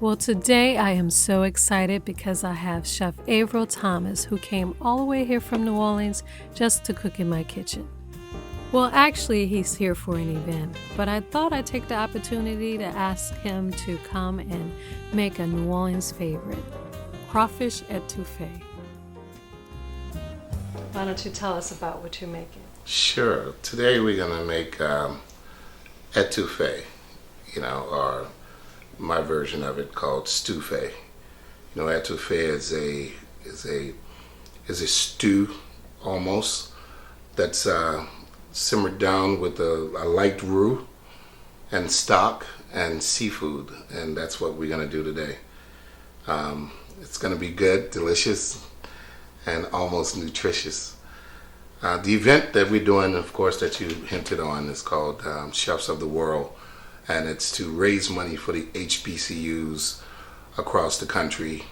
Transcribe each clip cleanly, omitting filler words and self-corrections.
Well, today I am so excited because I have Chef Averill Thomas, who came all the way here from New Orleans just to cook in my kitchen. Well, actually, he's here for an event, but I thought I'd take the opportunity to ask him to come and make a New Orleans favorite, Crawfish Etouffee. Why don't you tell us about what you're making? Sure. Today we're gonna make etouffee, or my version of it called stouffee. Etouffee is a stew almost that's simmered down with a light roux and stock and seafood, and that's what we're gonna do today. It's gonna be good, delicious, and almost nutritious. The event that we're doing, of course, that you hinted on, is called Chefs of the World, and it's to raise money for the HBCUs across the country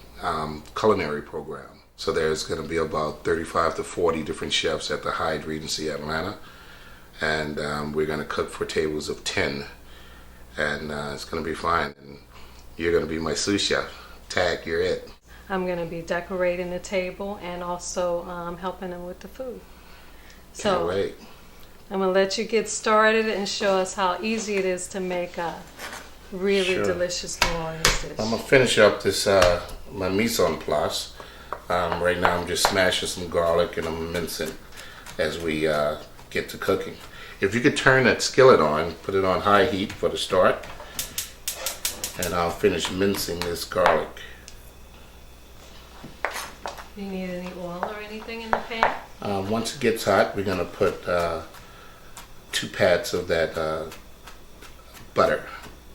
culinary program. So there's going to be about 35 to 40 different chefs at the Hyatt Regency Atlanta, and we're going to cook for tables of 10, and it's going to be fine. And you're going to be my sous chef. Tag, you're it. I'm going to be decorating the table and also helping them with the food. So Can't wait. I'm going to let you get started and show us how easy it is to make a really delicious New Orleans dish. I'm going to finish up this, my mise en place. Right now I'm just smashing some garlic and I'm mincing as we get to cooking. If you could turn that skillet on, put it on high heat for the start, and I'll finish mincing this garlic. Do you need any oil or anything in the pan? Once it gets hot, we're going to put 2 pats of that butter,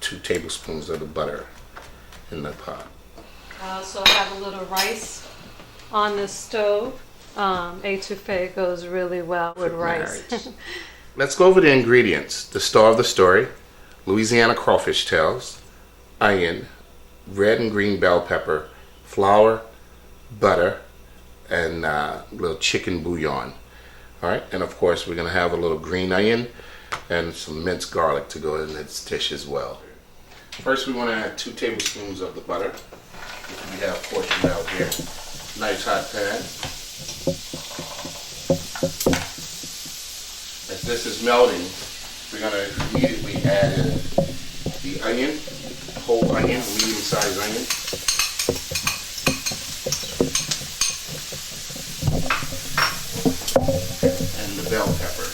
2 tablespoons of the butter in the pot. I also have a little rice on the stove. Etouffee goes really well with rice. Let's go over the ingredients. The star of the story: Louisiana crawfish tails, onion, red and green bell pepper, flour, butter, and a little chicken bouillon. All right, and of course we're going to have a little green onion and some minced garlic to go in this dish as well. First, we want to add 2 tablespoons of the butter. We have portioned out here. Nice hot pan. As this is melting, we're going to immediately add in the onion, whole onion, medium-sized onion. And the bell pepper.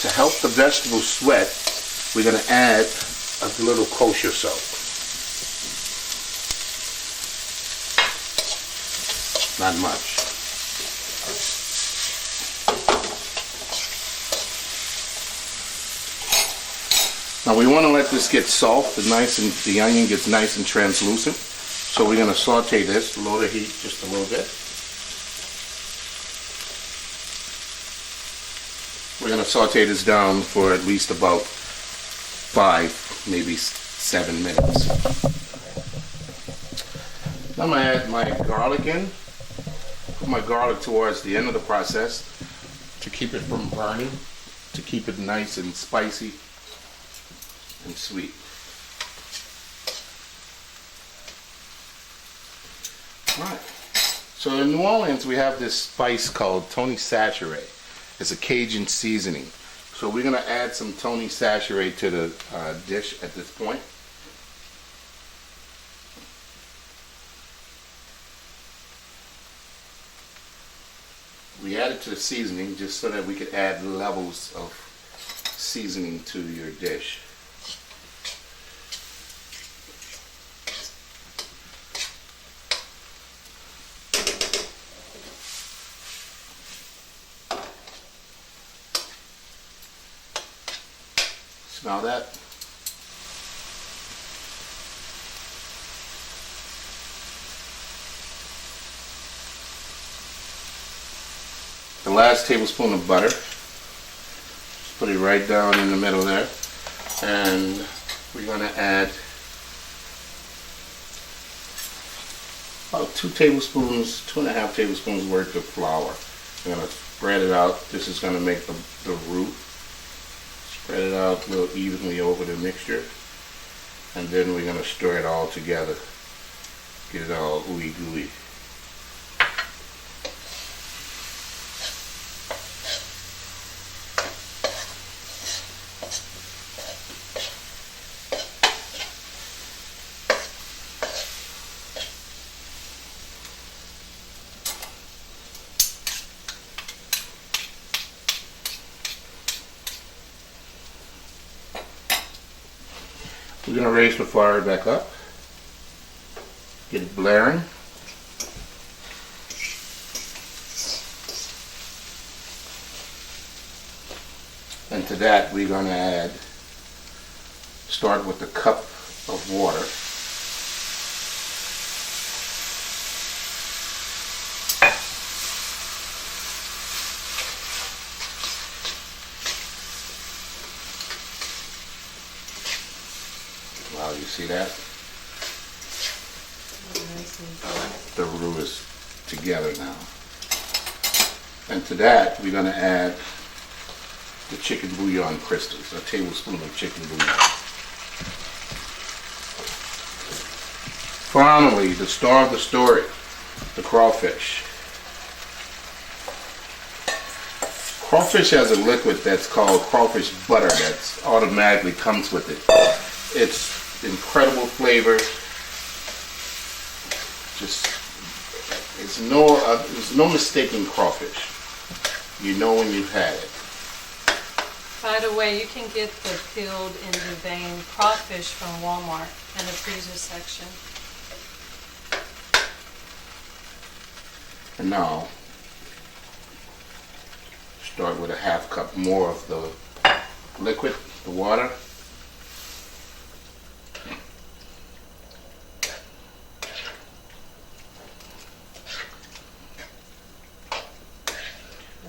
To help the vegetables sweat, we're going to add a little kosher salt. Not much. Now we want to let this get soft and nice, and the onion gets nice and translucent. So we're going to saute this, lower the heat just a little bit. We're going to saute this down for at least about 5, maybe 7 minutes. Now I'm going to add my garlic in. Put my garlic towards the end of the process to keep it from burning, to keep it nice and spicy and sweet. Alright, so in New Orleans we have this spice called Tony Chachere. It's a Cajun seasoning. So we're going to add some Tony Chachere to the dish at this point. We add it to the seasoning just so that we could add levels of seasoning to your dish. Smell that? The last tablespoon of butter. Just put it right down in the middle there. And we're going to add about 2.5 tablespoons worth of flour. We're going to spread it out. This is going to make the roux. Spread it out a little evenly over the mixture. And then we're going to stir it all together. Get it all ooey gooey. We're going to raise the fire back up, get it blaring. And to that we're going to start with a cup of water. Wow, you see that? The roux is together now. And to that, we're going to add the chicken bouillon crystals, a tablespoon of chicken bouillon. Finally, the star of the story, the crawfish. Crawfish has a liquid that's called crawfish butter that automatically comes with it. It's incredible flavor. There's no mistaking crawfish. You know when you've had it. By the way, you can get the peeled and deveined crawfish from Walmart in the freezer section. And now, start with a half cup more of the liquid, the water.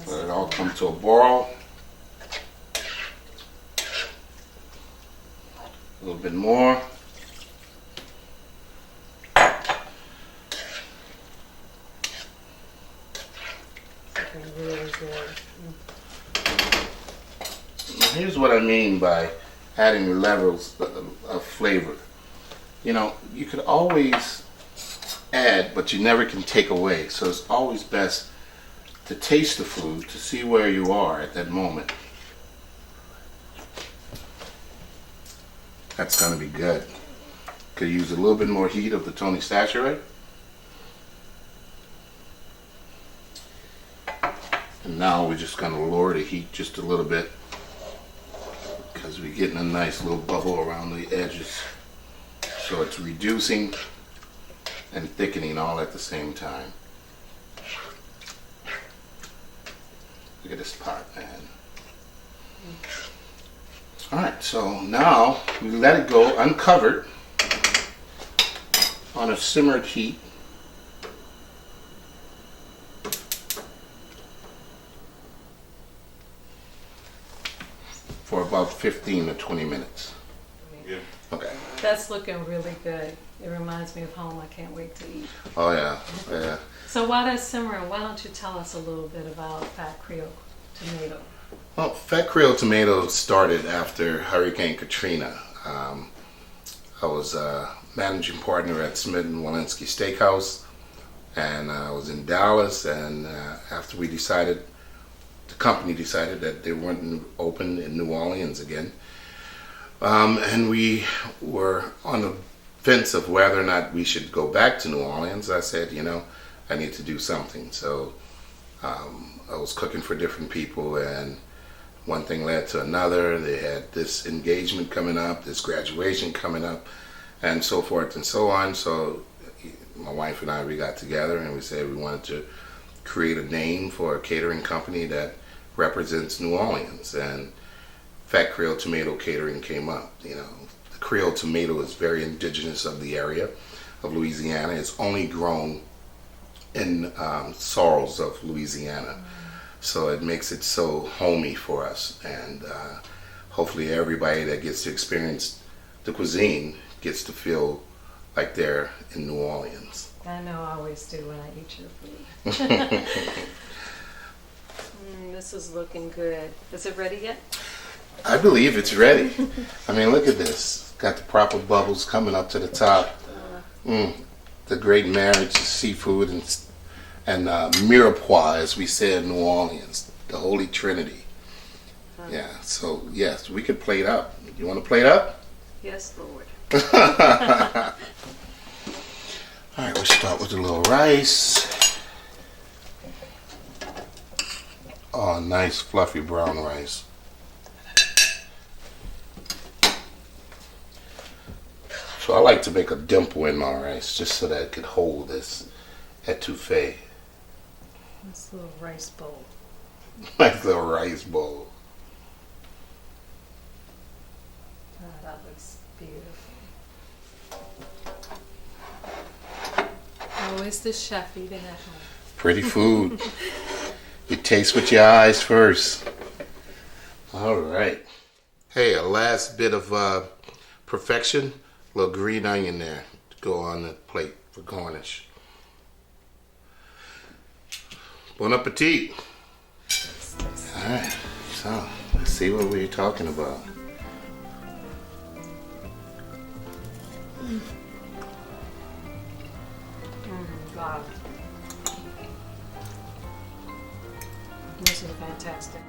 Let it all come to a boil. A little bit more. Really good. Here's what I mean by adding levels of flavor. You know, you could always add, but you never can take away. So it's always best to taste the food to see where you are at that moment. That's going to be good. Could use a little bit more heat of the Tony Stachiory. And now we're just going to lower the heat just a little bit because we're getting a nice little bubble around the edges. So it's reducing and thickening all at the same time. Look at this pot, man. Alright, so now we let it go uncovered on a simmered heat. For about 15 to 20 minutes. Yeah. Okay. That's looking really good. It reminds me of home. I can't wait to eat. Oh yeah, yeah. So while that's simmering, why don't you tell us a little bit about Fat Creole tomato? Well, Fat Creole tomato started after Hurricane Katrina. I was a managing partner at Smith & Walensky Steakhouse, and I was in Dallas, and after we decided, the company decided that they weren't open in New Orleans again. And we were on the fence of whether or not we should go back to New Orleans. I said, you know, I need to do something. So I was cooking for different people, and one thing led to another. They had this engagement coming up, this graduation coming up, and so forth and so on. So my wife and I, we got together and we said we wanted to create a name for a catering company that represents New Orleans, and Fat Creole Tomato Catering came up. You know, the Creole tomato is very indigenous of the area of Louisiana. It's only grown in soils of Louisiana, so it makes it so homey for us, and hopefully everybody that gets to experience the cuisine gets to feel like they're in New Orleans. I know I always do when I eat your food. This is looking good. Is it ready yet? I believe it's ready. I mean, look at this. Got the proper bubbles coming up to the top. The great marriage of seafood and mirepoix, as we say in New Orleans, the Holy Trinity. Yeah, so yes, we could plate up. You want to plate up? Yes, Lord. All right, we'll start with a little rice. Oh, nice fluffy brown rice. So I like to make a dimple in my rice just so that it could hold this etouffee. This little rice bowl. Nice little rice bowl. Oh, that looks beautiful. Always the chef eating at home. Pretty food. You taste with your eyes first. All right. Hey, a last bit of perfection. A little green onion there to go on the plate for garnish. Bon appetit. All right. So, let's see what we're talking about. Wow. This is fantastic.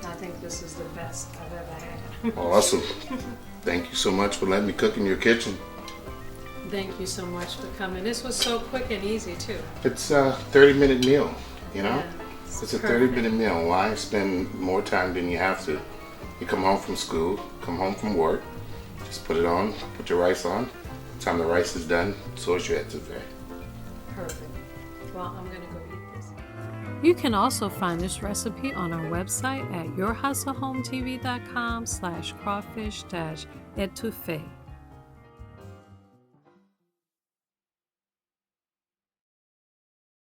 I think this is the best I've ever had. Awesome. Thank you so much for letting me cook in your kitchen. Thank you so much for coming. This was so quick and easy too. It's a 30-minute meal, you know? Yeah, it's a 30-minute meal. Why spend more time than you have to? You come home from school, come home from work, just put it on, put your rice on. By the time the rice is done, so is your etouffee. Perfect. Well, I'm going to go eat this. You can also find this recipe on our website at yourhustlehometv.com/crawfish-etouffee.